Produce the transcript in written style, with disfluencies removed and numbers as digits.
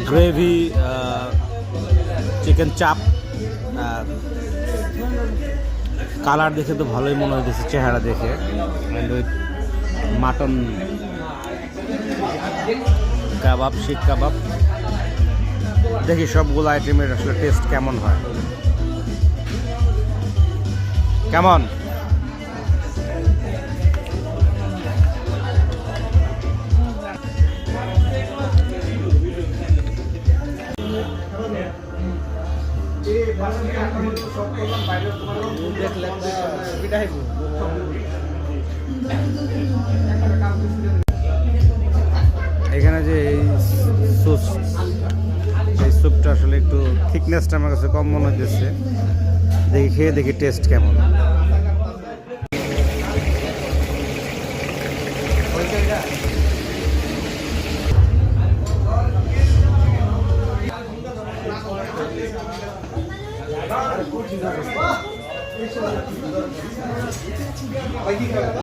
Gravy, chicken চাপ। Colour দেখে তো ভালোই মনে হইতেছে চেহারা দেখে। মাটন কাবাব, শিক কাবাব। দেখি সবগুলো আইটেমের আসলে টেস্ট কেমন হয়। কেমন? এখানে যে এই স্যুপটা আসলে একটু থিকনেসটা আমার কাছে কম মনে হচ্ছে। দেখি খেয়ে দেখি টেস্ট কেমন।